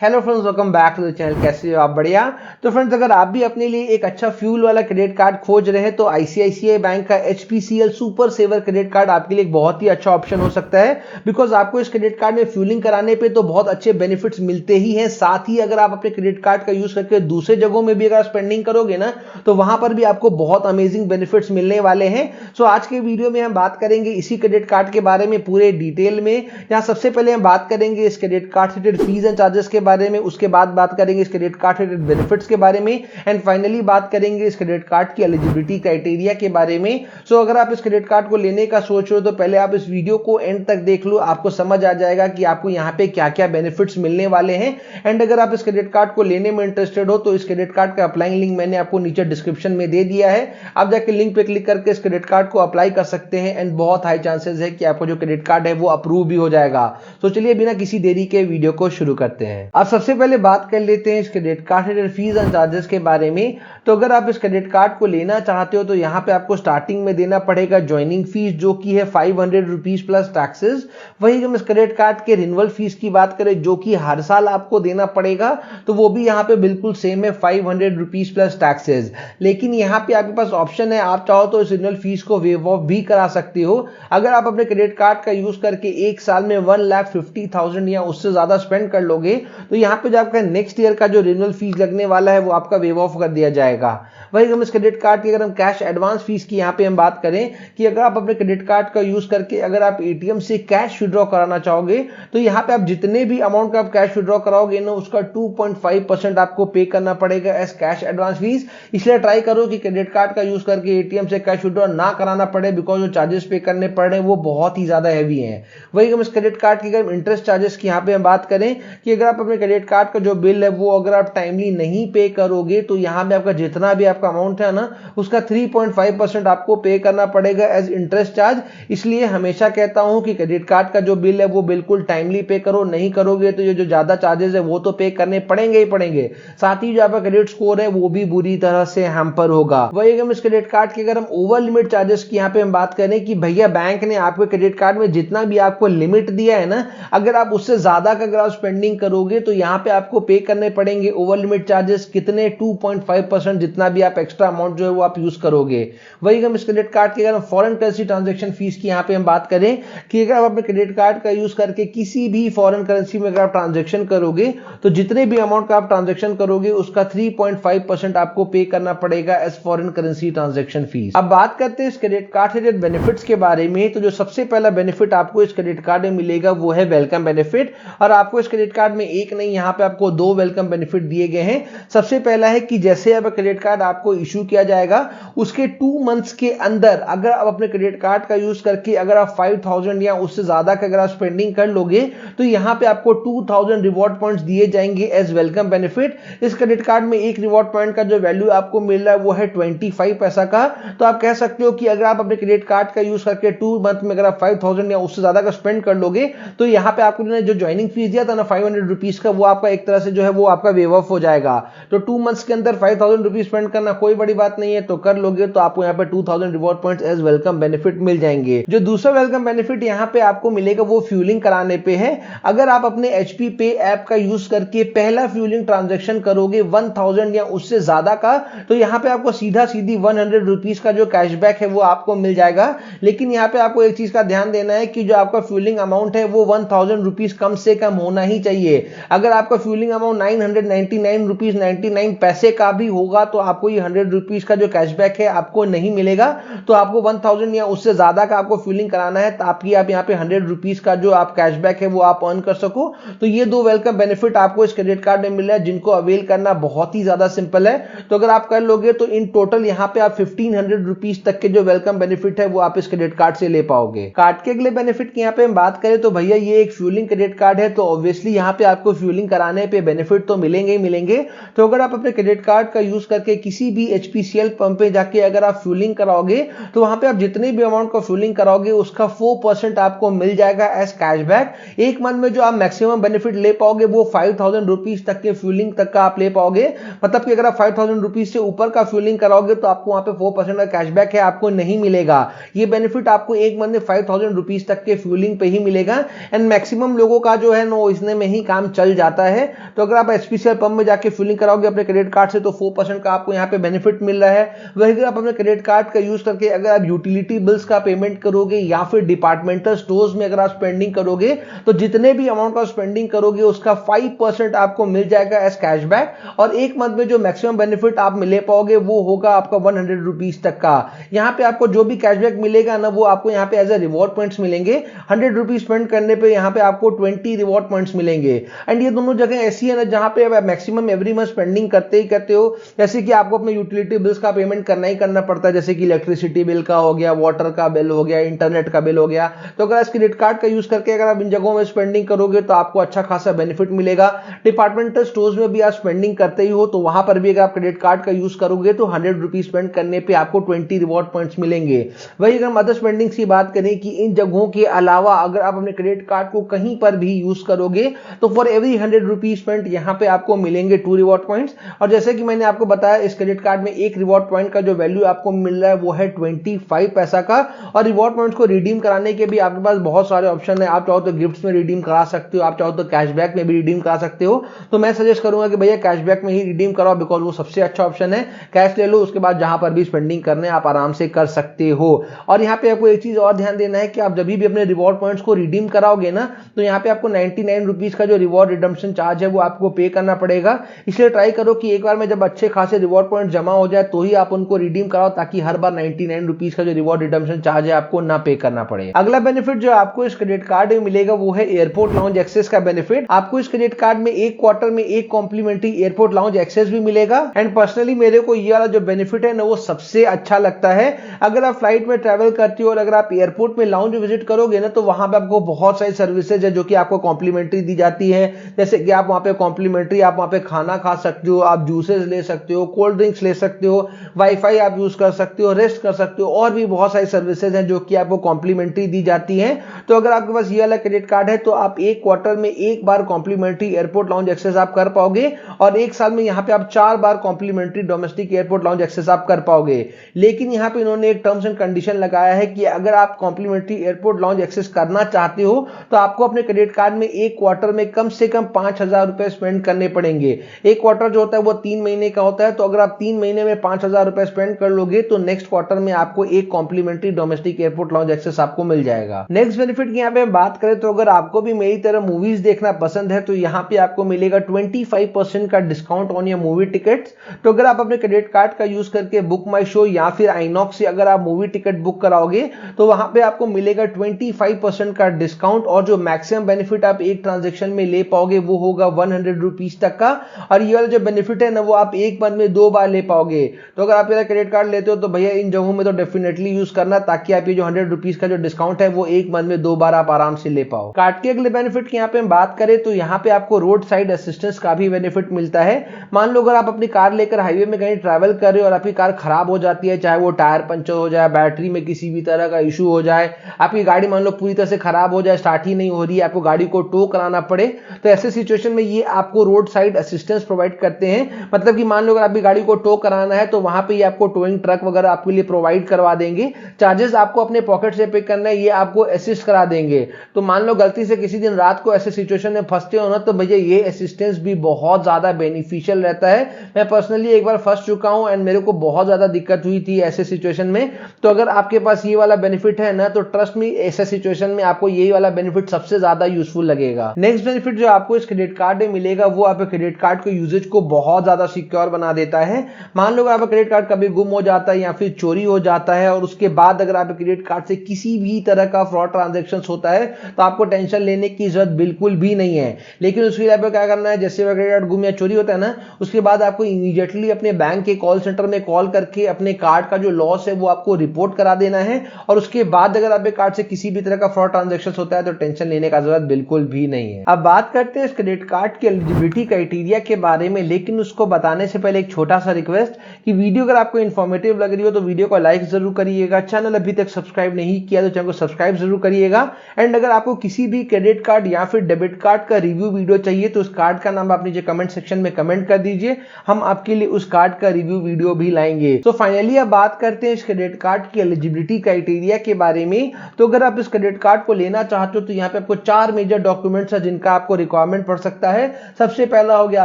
Hello friends, welcome back to the channel. कैसे हो आप? बढ़िया। तो फ्रेंड्स, अगर आप भी अपने लिए एक अच्छा फ्यूल वाला क्रेडिट कार्ड खोज रहे हैं तो आईसीआईसीआई बैंक का HPCL super saver credit card आपके लिए एक बहुत ही अच्छा ऑप्शन हो सकता है। बिकॉज आपको इस क्रेडिट कार्ड में फ्यूलिंग कराने पे तो बहुत अच्छे बेनिफिट्स मिलते ही हैं, साथ ही अगर आप अपने क्रेडिट कार्ड का यूज करके दूसरे जगहों में भी अगर स्पेंडिंग करोगे ना तो वहां पर भी आपको बहुत अमेजिंग बेनिफिट्स मिलने वाले हैं। सो आज के वीडियो में हम बात करेंगे इसी क्रेडिट कार्ड के बारे में पूरे डिटेल में। यहाँ सबसे पहले हम बात करेंगे इस क्रेडिट कार्ड से रिलेटेड फीस एंड चार्जेस के बारे में, उसके बाद बात करेंगे इस क्रेडिट कार्ड से बेनिफिट्स के बारे में, एंड फाइनली बात करेंगे इस क्रेडिट कार्ड की एलिजिबिलिटी क्राइटेरिया के बारे में। सो अगर आप इस क्रेडिट कार्ड को लेने का सोच रहे हो तो पहले आप इस वीडियो को एंड तक देख लो, आपको समझ आ जाएगा कि आपको यहाँ पे क्या क्या बेनिफिट्स मिलने वाले हैं। एंड अगर आप इस क्रेडिट कार्ड को लेने में इंटरेस्टेड हो तो इस क्रेडिट कार्ड का अप्लाइंग लिंक मैंने आपको नीचे डिस्क्रिप्शन में दे दिया है, आप जाके लिंक पे क्लिक करके इस क्रेडिट कार्ड को अप्लाई कर सकते हैं। एंड बहुत हाई चांसेस है कि आपका जो क्रेडिट कार्ड है वो अप्रूव भी हो जाएगा। तो चलिए बिना किसी देरी के वीडियो को शुरू करते हैं। आप सबसे पहले बात कर लेते हैं इस क्रेडिट कार्ड से फीस एंड चार्जेस के बारे में। तो अगर आप इस क्रेडिट कार्ड को लेना चाहते हो तो यहाँ पे आपको स्टार्टिंग में देना पड़ेगा ज्वाइनिंग फीस, जो कि है 500 रुपीज प्लस टैक्सेस। वही हम इस क्रेडिट कार्ड के रिन्यूअल फीस की बात करें जो कि हर साल आपको देना पड़ेगा, तो वो भी यहाँ पे बिल्कुल सेम है, 500 रुपीज प्लस टैक्सेस। लेकिन यहाँ पे आपके पास ऑप्शन है, आप चाहो तो इस रिन्यूअल फीस को वेव ऑफ भी करा सकते हो। अगर आप अपने क्रेडिट कार्ड का यूज करके एक साल में 1,50,000 या उससे ज्यादा स्पेंड कर लोगे तो यहाँ पे जो आपका नेक्स्ट ईयर का जो रिन्यूअल फीस लगने वाला है वो आपका वेव ऑफ कर दिया जाएगा। वही हम इस क्रेडिट कार्ड की अगर हम कैश एडवांस फीस की यहाँ पे हम बात करें कि अगर आप अपने क्रेडिट कार्ड का यूज करके अगर आप एटीएम से कैश विड्रॉ कराना चाहोगे तो यहाँ पे आप जितने भी अमाउंट का आप कैश विड्रॉ कराओगे ना उसका 2.5% आपको पे करना पड़ेगा एज कैश एडवांस फीस। इसलिए ट्राई करो कि क्रेडिट कार्ड का यूज करके एटीएम से कैश विड्रॉ ना कराना पड़े, बिकॉज जो चार्जेस पे करने पड़ रहे हैं वो बहुत ही ज्यादा हैवी है। वही हम इस क्रेडिट कार्ड की अगर इंटरेस्ट चार्जेस की यहाँ पे हम बात करें कि अगर आप अपने क्रेडिट कार्ड का जो बिल है वो अगर आप टाइमली नहीं पे करोगे तो यहाँ पे आपका जितना भी आपका अमाउंट है ना उसका 3.5% आपको पे करना पड़ेगा एज इंटरेस्ट चार्ज। इसलिए हमेशा कहता हूं कि क्रेडिट कार्ड का जो बिल है वो बिल्कुल टाइमली पे करो, नहीं करोगे तो ये जो ज्यादा चार्जेस है वो तो पे करने पड़ेंगे ही पड़ेंगे, साथ ही जो आपका क्रेडिट स्कोर है वो भी बुरी तरह से हैम्पर होगा। वही हम इस क्रेडिट कार्ड की अगर हम ओवर लिमिट चार्जेस की यहाँ पे हम बात करें कि भैया बैंक ने आपके क्रेडिट कार्ड में जितना भी आपको लिमिट दिया है ना, अगर आप उससे ज्यादा का अगर आप स्पेंडिंग करोगे तो यहाँ पे आपको पे करने पड़ेंगे ओवर लिमिट चार्जेस कितने, 2.5% जितना भी आप एक्स्ट्रा अमाउंट जो है वो आप यूज करोगे। वही हम इस क्रेडिट कार्ड की अगर फॉरेन करेंसी ट्रांजैक्शन फीस की यहाँ पे हम बात करें कि अगर आप अपने क्रेडिट कार्ड का यूज करके किसी भी फॉरेन करेंसी में अगर आप ट्रांजैक्शन करोगे तो जितने भी अमाउंट का आप ट्रांजैक्शन करोगे उसका 3.5% आपको पे करना पड़ेगा as foreign currency transaction fees. अब बात करते हैं इस क्रेडिट कार्ड से बेनिफिट्स के बारे में। तो जो सबसे पहला बेनिफिट आपको इस क्रेडिट कार्ड में मिलेगा वो है वेलकम बेनिफिट, और आपको इस क्रेडिट कार्ड में एक नहीं यहाँ पे आपको 2 वेलकम बेनिफिट दिए गए हैं। सबसे पहला है कि जैसे अब क्रेडिट कार्ड आपको इशू किया जाएगा उसके 2 मंथ्स के अंदर अगर आप अपने क्रेडिट कार्ड का यूज करके अगर आप 5,000 या उससे ज्यादा का अगर आप स्पेंडिंग कर लोगे तो यहां पे आपको 2,000 रिवॉर्ड पॉइंट्स दिए जाएंगे एज वेलकम बेनिफिट। इस क्रेडिट कार्ड में एक रिवॉर्ड पॉइंट का जो वैल्यू आपको मिल रहा है वो है 25 पैसा का। तो आप कह सकते हो कि अगर आप अपने क्रेडिट कार्ड का यूज करके 2 मंथ में अगर आप 5,000 या उससे ज्यादा का स्पेंड कर लोगे तो यहाँ पे आपको जो ज्वाइनिंग फीस दिया था ना 500 रुपीज का, वो आपका एक तरह से जो है वो आपका वेव ऑफ हो जाएगा। तो 2 मंथ्स के अंदर 5,000 रुपीज स्पेंड करना कोई बड़ी बात नहीं है, तो कर लोगे तो आपको यहाँ पे 2,000 reward points as welcome benefit मिल जाएंगे। जो दूसरा वेलकम बेनिफिट यहाँ पे आपको मिलेगा वो फ्यूलिंग कराने पे है। अगर आप अपने HP पे ऐप का यूज करके पहला फ्यूलिंग ट्रांजैक्शन करोगे 1,000 या उससे ज्यादा का, तो यहाँ पे आपको सीधा सीधी 100 रुपीज का जो कैशबैक है वो आपको मिल जाएगा। लेकिन यहाँ पे आपको एक चीज का ध्यान देना है कि जो आपका फ्यूलिंग अमाउंट है वो 1,000 रुपीज कम से कम होना ही चाहिए। अगर आपका फ्यूलिंग अमाउंट 999 रुपीज 99 पैसे का भी होगा तो आपको ये 100 रुपीज का जो कैशबैक है आपको नहीं मिलेगा। तो आपको 1,000 या उससे ज्यादा का आपको फ्यूलिंग कराना है ताकि आप यहाँ पे 100 रुपीज का जो आप कैशबैक है वो आप अर्न कर सको। तो ये 2 वेलकम बेनिफिट आपको इस क्रेडिट कार्ड में मिल रहा है जिनको अवेल करना बहुत ही ज्यादा सिंपल है। तो अगर आप कर लोगे तो इन टोटल यहाँ पे आप 1,500 रुपीज तक के जो वेलकम बेनिफिट है वो आप इस क्रेडिट कार्ड से ले पाओगे। कार्ड के अगले बेनिफिट की यहाँ पे हम बात करें तो भैया ये एक फ्यूलिंग क्रेडिट कार्ड है, तो ऑब्वियसली यहाँ पे आपको फ्यूलिंग कराने पे बेनिफिट तो मिलेंगे ही मिलेंगे। तो अगर आप अपने क्रेडिट कार्ड का यूज करके किसी भी एचपीसीएल पंप पे जाके अगर आप फ्यूलिंग कराओगे तो वहां पे आप जितने भी अमाउंट का फ्यूलिंग कराओगे उसका 4% आपको मिल जाएगा एज कैशबैक। एक मंथ में जो आप मैक्सिमम बेनिफिट ले पाओगे वो 5,000 रुपीज तक के फ्यूलिंग तक का आप ले पाओगे। मतलब कि अगर आप 5,000 रुपीज से ऊपर का फ्यूलिंग कराओगे तो आपको वहां पे 4% का कैशबैक है, आपको नहीं मिलेगा। ये बेनिफिट आपको एक मंथ में 5,000 रुपीज तक के फ्यूलिंग पे ही मिलेगा। एंड मैक्सिमम लोगों का जो है नो इसने में ही काम चल जाता है। तो अगर आप HPCL पंप में जाके फिलिंग कराओगे अपने क्रेडिट कार्ड से तो 4% का आपको यहाँ पे बेनिफिट मिल रहा है। वही अगर आप अपने क्रेडिट कार्ड का यूज करके अगर आप यूटिलिटी बिल्स का पेमेंट करोगे या फिर डिपार्टमेंटल स्टोर्स में अगर आप स्पेंडिंग करोगे तो जितने भी अमाउंट का स्पेंडिंग करोगे उसका 5% आपको मिल जाएगा एज कैशबैक, और एक मंथ में जो मैक्सिमम बेनिफिट आप ले पाओगे वो होगा आपका 100 रुपीज तक का। यहाँ पे आपको जो भी कैशबैक मिलेगा ना वो आपको यहाँ पे एज ए रिवॉर्ड पॉइंट्स मिलेंगे। 100 रुपीज स्पेंड करने पे यहाँ पे आपको 20 रिवॉर्ड पॉइंट्स मिलेंगे। एंड ये दोनों जगह ऐसी है ना जहां पे आप मैक्सिमम एवरी मंथ स्पेंडिंग करते ही करते हो, जैसे कि आपको अपने यूटिलिटी बिल्स का पेमेंट करना ही करना पड़ता है, जैसे कि इलेक्ट्रिसिटी बिल का हो गया, वाटर का बिल हो गया, इंटरनेट का बिल हो गया। तो अगर इस क्रेडिट कार्ड का यूज करके अगर आप इन जगहों में स्पेंडिंग करोगे तो आपको अच्छा खासा बेनिफिट मिलेगा। डिपार्टमेंटल स्टोर्स में भी आप स्पेंडिंग करते ही हो तो वहां पर भी अगर आप क्रेडिट कार्ड का यूज करोगे तो 100 रुपीज स्पेंड करने पे आपको 20 रिवॉर्ड पॉइंट्स मिलेंगे। वही अगर अदर स्पेंडिंग की बात करें कि इन जगहों के अलावा अगर आप अपने क्रेडिट कार्ड को कहीं पर भी यूज करोगे तो फॉर एवरी 100 रुपीज स्पेंड यहाँ पे आपको मिलेंगे 2 रिवॉर्ड पॉइंट्स। और जैसे कि मैंने आपको बताया इस क्रेडिट कार्ड में एक रिवॉर्ड पॉइंट का जो वैल्यू आपको मिल रहा है वो है 25 पैसा का। और रिवॉर्ड पॉइंट्स को रिडीम कराने के भी आपके पास बहुत सारे ऑप्शन है। आप चाहो तो गिफ्ट्स में रिडीम करा सकते हो, आप चाहो तो कैशबैक में भी रिडीम करा सकते हो। तो मैं सजेस्ट करूंगा कि भैया कैशबैक में ही रिडीम कराओ, बिकॉज वो सबसे अच्छा ऑप्शन है। कैश ले लो, उसके बाद जहां पर भी स्पेंडिंग करने आप आराम से कर सकते हो। और यहाँ पे आपको एक चीज और ध्यान देना है कि आप जब भी अपने रिवॉर्ड पॉइंट्स को रिडीम कराओगे ना तो यहाँ पे आपको 99 रुपीज का जो रिवॉर्ड रिडम्पशन चार्ज है वो आपको पे करना पड़ेगा। इसलिए ट्राई करो कि एक बार में जब अच्छे खासे रिवॉर्ड पॉइंट जमा हो जाए तो ही आप उनको रिडीम कराओ, ताकि हर बार 99 रुपीज का जो रिवॉर्ड रिडम्पशन चार्ज है आपको ना पे करना पड़े। अगला बेनिफिट जो आपको इस क्रेडिट कार्ड में मिलेगा वो है एयरपोर्ट लाउंज एक्सेस का बेनिफिट। आपको इस क्रेडिट कार्ड में एक क्वार्टर में एक कॉम्प्लीमेंट्री एयरपोर्ट लाउंज एक्सेस भी मिलेगा। एंड पर्सनली मेरे को ये वाला जो बेनिफिट है ना वो सबसे अच्छा लगता है। अगर आप फ्लाइट में ट्रैवल करते हो और अगर आप एयरपोर्ट में लाउंज विजिट करोगे ना तो वहां पे आपको बहुत सारी सर्विसेज है जो कि आपको कॉम्प्लीमेंट्री दी जाती है। जैसे कि आप वहां पे कॉम्प्लीमेंट्री आप वहां पे खाना खा सकते हो, आप जूसेस ले सकते हो, कोल्ड ड्रिंक्स ले सकते हो, वाईफाई आप यूज कर सकते हो, रेस्ट कर सकते हो, और भी बहुत सारी सर्विसेज हैं जो कि आपको कॉम्प्लीमेंट्री दी जाती हैं। तो अगर आपके पास ये वाला क्रेडिट कार्ड है तो आप एक क्वार्टर में एक बार कॉम्प्लीमेंट्री एयरपोर्ट लाउंज एक्सेस आप कर पाओगे, और एक साल में यहाँ पे आप 4 बार complimentary domestic airport lounge access आप कर पाओगे। लेकिन यहाँ पे इन्होंने एक टर्म्स एंड कंडीशन लगाया है कि अगर आप कॉम्प्लीमेंट्री एयरपोर्ट लाउंज एक्सेस करना चाहते हो तो आपको अपने क्रेडिट कार्ड में एक क्वार्टर में कम से कम 5,000 रुपए स्पेंड करने पड़ेंगे। एक क्वार्टर जो होता है वो 3 महीने का होता है, तो अगर आप 3 महीने में 5,000 रुपए स्पेंड कर लोगे तो नेक्स्ट क्वार्टर में आपको एक complimentary domestic airport lounge access आपको मिल जाएगा। नेक्स्ट बेनिफिट की यहाँ पे बात करें तो अगर आपको भी मेरी तरह मूवीज देखना पसंद है तो यहाँ पे आपको मिलेगा 25% का discount on your movie tickets. तो अगर आप अपने क्रेडिट कार्ड का यूज करके बुक माई शो या फिर आइनॉक्स से अगर आप मूवी टिकट बुक कराओगे तो वहां पे आपको मिलेगा 25% का डिस्काउंट, और जो मैक्सिमम बेनिफिट आप एक ट्रांजेक्शन में ले पाओगे वो होगा 100 रुपीज तक का। और ये वाला जो बेनिफिट है ना वो आप एक मंथ में 2 बार ले पाओगे। तो अगर आप मेरा क्रेडिट कार्ड लेते हो तो भैया इन जगहों में तो डेफिनेटली यूज करना, ताकि आप ये जो 100 रुपीज का जो डिस्काउंट है वो एक मंथ में 2 बार आप आराम से ले पाओ। कार्ड के अगले बेनिफिट की यहाँ पे हम बात करें तो यहाँ पे आपको रोड साइड असिस्टेंस का भी बेनिफिट मिलता है। मान लो अगर आप अपनी कार लेकर हाईवे में कहीं ट्रैवल कर रहे हो और आपकी कार खराब हो जाती है, चाहे वो टायर पंचर हो जाए, बैटरी में किसी भी तरह का इशू हो जाए, आपकी गाड़ी मान लो पूरी तरह से खराब हो जाए, स्टार्ट ही नहीं हो रही है, आपको गाड़ी को टो कराना पड़े, तो ऐसे सिचुएशन में ये आपको रोड साइड असिस्टेंस प्रोवाइड करते हैं। मतलब कि मान लो अगर आपकी गाड़ी को टो कराना है तो वहां पे ये आपको टोइंग ट्रक वगैरह आपके लिए प्रोवाइड करवा देंगे। चार्जेस आपको अपने पॉकेट से पे करना है, ये आपको असिस्ट करा देंगे। तो मान लो गलती से किसी दिन रात को ऐसे सिचुएशन में फंसते हो ना तो भैया ये असिस्टेंस भी बहुत ज्यादा बेनिफिशियल रहता है। मैं पर्सनली एक बार फंस चुका हूं एंड मेरे को बहुत ज्यादा दिक्कत हुई थी ऐसे सिचुएशन में। तो अगर आपके पास ये वाला बेनिफिट है ना तो ट्रस्ट मी ऐसे सिचुएशन में आपको ये वाला बेनिफिट सबसे ज्यादा यूजफुल लगेगा। नेक्स्ट बेनिफिट जो आपको इस क्रेडिट कार्ड में मिलेगा वो आपके क्रेडिट कार्ड के यूजेज को बहुत ज्यादा सिक्योर बना देता है। मान लो अगर आपका क्रेडिट कार्ड कभी गुम हो जाता है या फिर चोरी हो जाता है और उसके बाद अगर आपके क्रेडिट कार्ड से किसी भी तरह का फ्रॉड ट्रांजैक्शन होता है तो आपको टेंशन लेने की जरूरत बिल्कुल भी नहीं है। लेकिन उसके लिए आपको क्या करना है, जैसे क्रेडिट कार्ड गुम या चोरी होता है ना उसके बाद आपको इमीडिएटली अपने बैंक के कॉल सेंटर में कॉल करके अपने कार्ड का जो लॉस है वो आपको रिपोर्ट करा देना है। और उसके बाद अगर आपके कार्ड से किसी भी तरह का फ्रॉड ट्रांजैक्शन होता है तो टेंशन लेने का जरूरत बिल्कुल भी नहीं है। अब बात करते हैं इस क्रेडिट कार्ड की एलिजिबिलिटी क्राइटेरिया के बारे में, लेकिन उसको बताने से पहले एक छोटा सा रिक्वेस्ट कि वीडियो अगर आपको इन्फॉर्मेटिव लग रही हो तो वीडियो को लाइक जरूर करिएगा, चैनल अभी तक सब्सक्राइब नहीं किया तो चैनल को सब्सक्राइब जरूर करिएगा। एंड अगर आपको किसी भी क्रेडिट कार्ड या फिर डेबिट कार्ड का रिव्यू वीडियो चाहिए तो उस कार्ड का नाम आप नीचे कमेंट सेक्शन में कमेंट कर दीजिए, हम आपके लिए उस कार्ड का रिव्यू वीडियो भी लाएंगे। तो फाइनली अब बात करते हैं इस क्रेडिट कार्ड की एलिजिबिलिटी क्राइटेरिया के बारे में। तो अगर आप इस क्रेडिट कार्ड को लेना चाहते हो तो यहाँ पे आपको 4 मेजर डॉक्यूमेंट्स है जिनका आपको रिक्वायरमेंट पड़ सकता है। सबसे पहला हो गया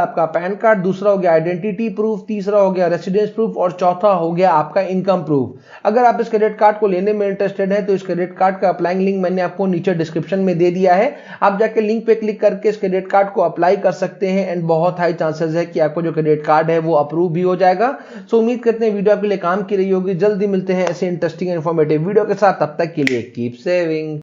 आपका पैन कार्ड, दूसरा हो गया आइडेंटिटी प्रूफ, तीसरा हो गया रेसिडेंस प्रूफ और चौथा हो गया आपका इनकम प्रूफ। अगर आप इस क्रेडिट कार्ड को लेने में इंटरेस्टेड है तो इस क्रेडिट कार्ड का अप्लाइंग लिंक मैंने आपको नीचे डिस्क्रिप्शन में दे दिया है। आप जाके लिंक पे क्लिक करके इस क्रेडिट कार्ड को अप्लाई कर सकते हैं एंड बहुत हाई चांसेस है कि आपको जो क्रेडिट कार्ड है वो अप्रूव भी हो जाएगा। सो उम्मीद करते हैं वीडियो आपके लिए काम की रही होगी। जल्दी मिलते हैं ऐसे इंटरेस्टिंग इन्फॉर्मेटिव वीडियो के साथ, तब तक के लिए कीप सेविंग।